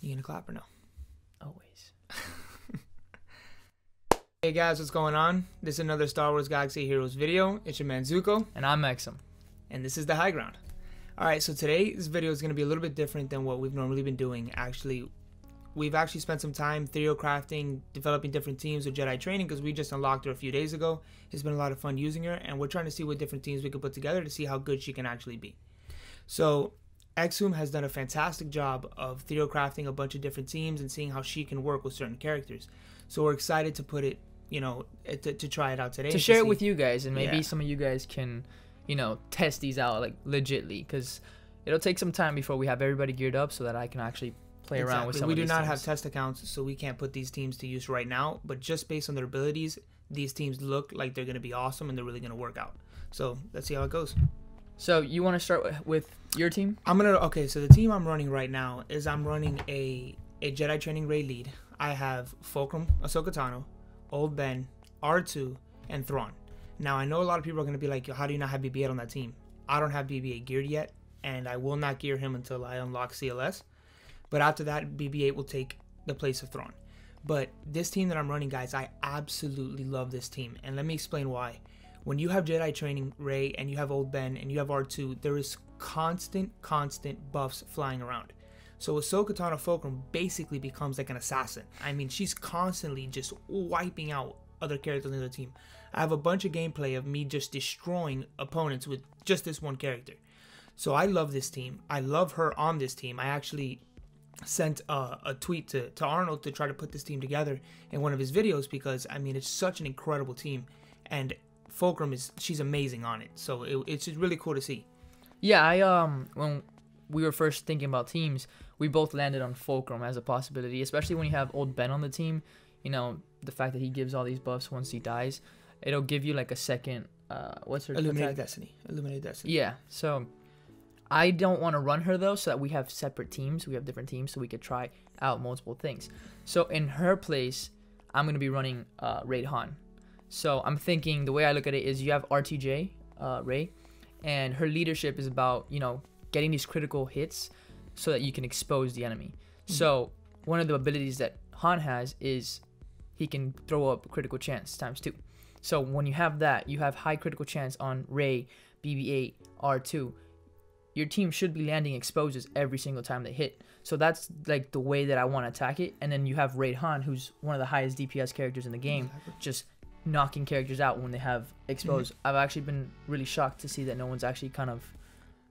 You gonna clap or no? Always. Hey guys, what's going on? This is another Star Wars Galaxy Heroes video. It's your man Zuko. And I'm Exum. And this is the high ground. Alright, so today's video is going to be a little bit different than what we've normally been doing. We've actually spent some time TheoryCrafting, developing different teams with Jedi training because we just unlocked her a few days ago. It's been a lot of fun using her, and we're trying to see what different teams we can put together to see how good she can actually be. So Exum has done a fantastic job of TheoryCrafting a bunch of different teams and seeing how she can work with certain characters. So we're excited to put it, to try it out today. To share it with you guys, and maybe some of you guys can, test these out like legitly, because it'll take some time before we have everybody geared up so that I can actually play around with some of these teams. We do not have teams. test accounts, so we can't put these teams to use right now, but just based on their abilities, these teams look like they're going to be awesome and they're really going to work out. So let's see how it goes. So you want to start with your team? Okay, so the team I'm running right now is I'm running a Jedi training Rey lead. I have Fulcrum, Ahsoka Tano, Old Ben, R2, and Thrawn. Now, I know a lot of people are going to be like, how do you not have BB-8 on that team? I don't have BB-8 geared yet, and I will not gear him until I unlock CLS. But after that, BB-8 will take the place of Thrawn. But this team that I'm running, guys, I absolutely love this team. And let me explain why. When you have Jedi training Rey, and you have Old Ben, and you have R2, there is constant buffs flying around. So Ahsoka Tano Fulcrum basically becomes like an assassin. I mean, she's constantly just wiping out other characters in the team. I have a bunch of gameplay of me just destroying opponents with just this one character. So I love this team. I love her on this team. I actually sent a tweet to Arnold to try to put this team together in one of his videos because, I mean, it's such an incredible team. And Fulcrum she's amazing on it. So it's just really cool to see. Yeah, when we were first thinking about teams, we both landed on Fulcrum as a possibility, especially when you have Old Ben on the team. The fact that he gives all these buffs once he dies, it'll give you like a second, what's her Illuminated Destiny. Illuminated Destiny. Yeah, so I don't want to run her though, so that we have separate teams. We have different teams, so we could try out multiple things. So in her place, I'm going to be running Rey Han. So I'm thinking, the way I look at it is you have RTJ, Rey, and her leadership is about, getting these critical hits so that you can expose the enemy. So one of the abilities that Han has is he can throw up critical chance ×2. So when you have that, you have high critical chance on Rey, BB-8, R2. Your team should be landing exposes every single time they hit. So that's like the way that I want to attack it. And then you have Rey Han, who's one of the highest DPS characters in the game, just knocking characters out when they have exposed. I've actually been really shocked to see that no one's actually kind of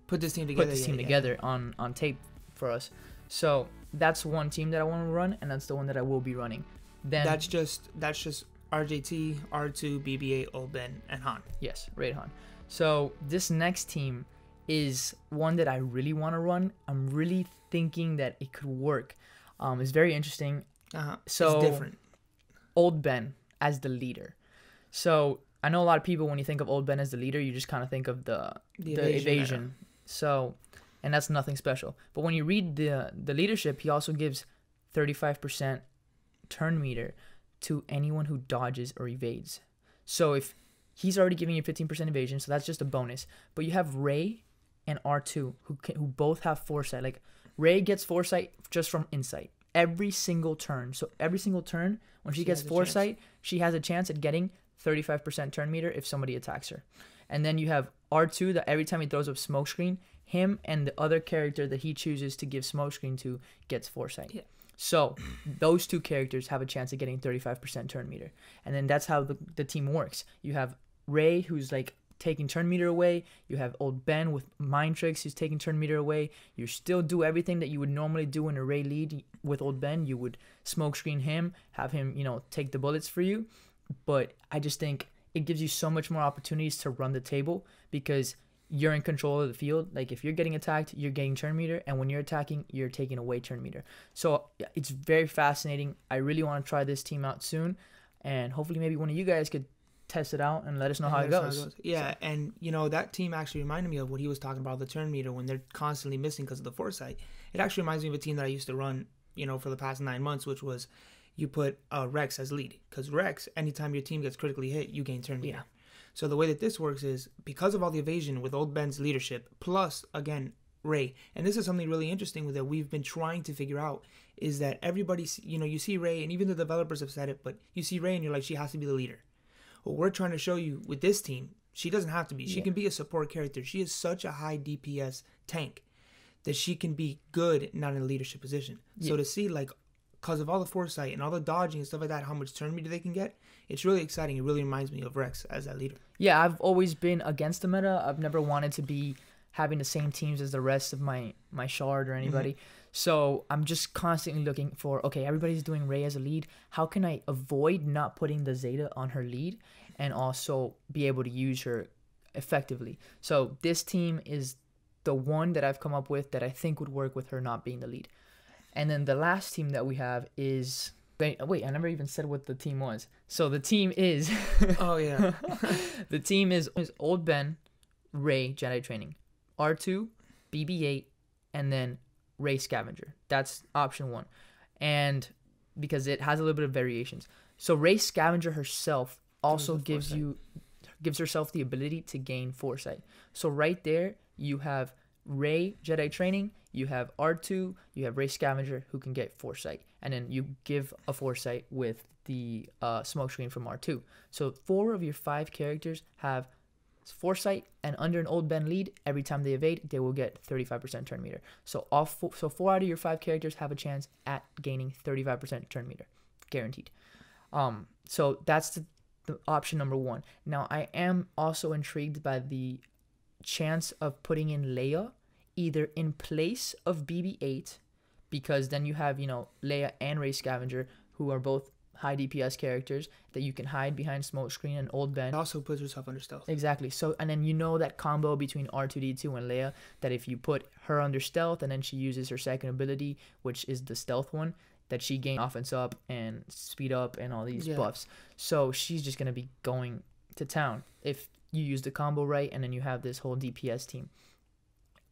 put this team together on tape for us. So that's one team that I want to run, and that's the one that I will be running. Then that's just RJT, R2, BB-8, Old Ben, and Han. Yes, Rey Han. So this next team is one that I really want to run. I'm really thinking that it could work. It's very interesting. So it's different. Old Ben as the leader. So I know a lot of people, when you think of Old Ben as the leader, you just kind of think of the evasion. So, and that's nothing special. But when you read the leadership, he also gives 35% turn meter to anyone who dodges or evades. So if he's already giving you 15% evasion, so that's just a bonus. But you have Rey and R2 who both have foresight. Like Rey gets foresight just from insight every single turn. So every single turn when she gets foresight, she has a chance at getting 35% turn meter if somebody attacks her. And then you have R2 that every time he throws up smokescreen, him and the other character that he chooses to give smokescreen to gets foresight. Yeah. So those two characters have a chance of getting 35% turn meter. And then that's how the team works. You have Rey, who's like taking turn meter away. You have Old Ben with mind tricks, who's taking turn meter away. You still do everything that you would normally do in a Rey lead with Old Ben. You would smokescreen him, have him, take the bullets for you. But I just think it gives you so much more opportunities to run the table because you're in control of the field. Like if you're getting attacked, you're getting turn meter, and when you're attacking, you're taking away turn meter. So it's very fascinating. I really want to try this team out soon, and hopefully maybe one of you guys could test it out and let us know how it goes. Yeah, so. And that team actually reminded me of what he was talking about, the turn meter, when they're constantly missing because of the foresight. It actually reminds me of a team that I used to run, for the past 9 months, which was you put Rex as lead, because Rex, anytime your team gets critically hit, you gain turn meter. So the way that this works is because of all the evasion with Old Ben's leadership, plus, again, Rey. And this is something really interesting that we've been trying to figure out, is that everybody, you know, you see Rey, and even the developers have said it, but you see Rey and you're like, she has to be the leader. What we're trying to show you with this team, she doesn't have to be. She can be a support character. She is such a high DPS tank that she can be good, not in a leadership position. So to see, like, because of all the foresight and all the dodging and stuff like that, how much turn meter they can get, it's really exciting. It really reminds me of Rex as that leader. Yeah, I've always been against the meta. I've never wanted to be having the same teams as the rest of my shard or anybody. So I'm just constantly looking for, okay, everybody's doing Rey as a lead. How can I avoid not putting the Zeta on her lead and also be able to use her effectively? So this team is the one that I've come up with that I think would work with her not being the lead. And then the last team that we have is... Wait, I never even said what the team was. So the team is... Oh, yeah. The team is Old Ben, Rey, Jedi Training, R2, BB-8, and then Rey Scavenger. That's option 1. And because it has a little bit of variations. So Rey Scavenger herself also gives herself the ability to gain foresight. So right there, you have Rey Jedi Training, you have R2, you have Rey Scavenger who can get foresight, and then you give a foresight with the smoke screen from R2. So 4 of your 5 characters have foresight, and under an Old Ben lead, every time they evade, they will get 35% turn meter. So 4 out of your 5 characters have a chance at gaining 35% turn meter, guaranteed. So that's the option number 1. Now I am also intrigued by the chance of putting in Leia either in place of BB-8, because then you have, you know, Leia and Rey Scavenger, who are both high DPS characters that you can hide behind smoke screen and Old Ben. Also puts herself under stealth. Exactly. So, and then you know that combo between R2-D2 and Leia, that if you put her under stealth and then she uses her second ability, which is the stealth one, that she gains offense up and speed up and all these buffs. So she's just going to be going to town if you use the combo right, and then you have this whole DPS team.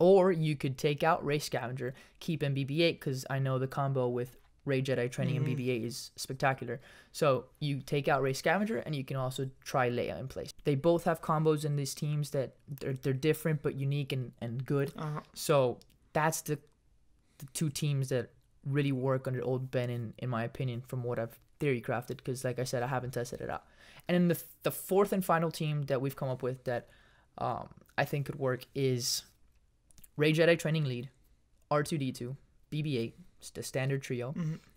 Or you could take out Rey Scavenger, keep in BB-8, because I know the combo with Rey Jedi Training and BB-8 is spectacular. So you take out Rey Scavenger, and you can also try Leia in place. They both have combos in these teams that they're different but unique and good. So that's the 2 teams that really work under Old Ben, in my opinion, from what I've theory crafted, because like I said, I haven't tested it out. And then the 4th and final team that we've come up with that I think could work is Rey Jedi Training lead, R2-D2, BB-8, the standard trio,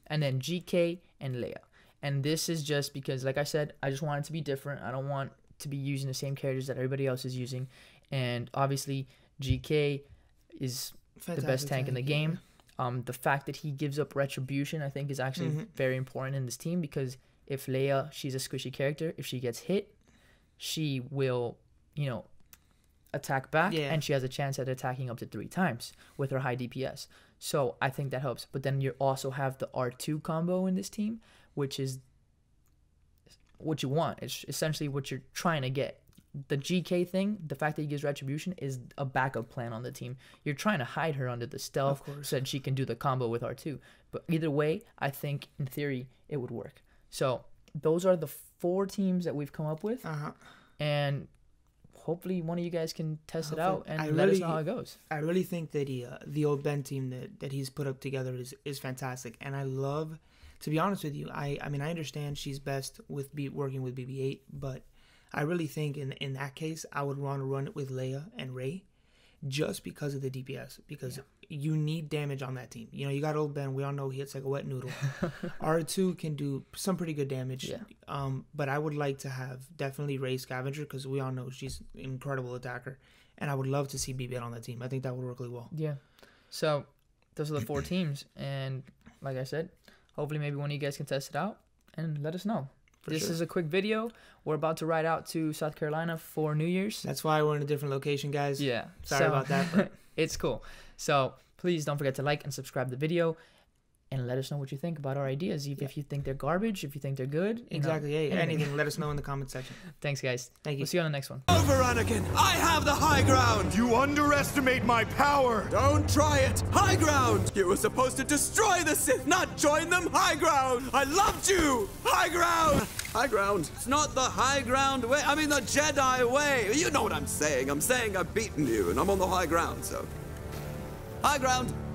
and then GK and Leia. And this is just because, like I said, I just want it to be different. I don't want to be using the same characters that everybody else is using. And obviously, GK is the best tank in the game. The fact that he gives up retribution, I think, is actually very important in this team, because if Leia, she's a squishy character, if she gets hit, she will, you know, attack back, and she has a chance at attacking up to 3 times with her high DPS. So I think that helps. But then you also have the R2 combo in this team, which is what you want. It's essentially what you're trying to get. The GK thing, the fact that he gives retribution, is a backup plan on the team. You're trying to hide her under the stealth so that she can do the combo with R2. But either way, I think in theory it would work. So those are the 4 teams that we've come up with. And hopefully one of you guys can test it out and let us know how it goes. I really think that the Old Ben team that he's put up together is fantastic. And I love, to be honest with you, I mean, I understand she's best with working with BB-8, but I really think in that case, I would want to run it with Leia and Rey, just because of the DPS, because you need damage on that team. You know, you got Old Ben. We all know he hits like a wet noodle. R2 can do some pretty good damage. But I would like to have definitely Rey Scavenger, because we all know she's an incredible attacker. And I would love to see BB-8 on that team. I think that would work really well. Yeah. So those are the 4 teams. And like I said, hopefully maybe one of you guys can test it out and let us know. This is a quick video. We're about to ride out to South Carolina for New Year's. That's why we're in a different location, guys. Yeah. Sorry about that. But it's cool. So please don't forget to like and subscribe the video, and let us know what you think about our ideas. If you think they're garbage, if you think they're good. Exactly. Hey, anything. Let us know in the comment section. Thanks, guys. Thank you. We'll see you on the next one. Over, Anakin. I have the high ground. You underestimate my power. Don't try it. High ground. You were supposed to destroy the Sith, not join them. High ground. I loved you. High ground. High ground. It's not the high ground way. I mean the Jedi way. You know what I'm saying. I'm saying I've beaten you, and I'm on the high ground, so... High ground.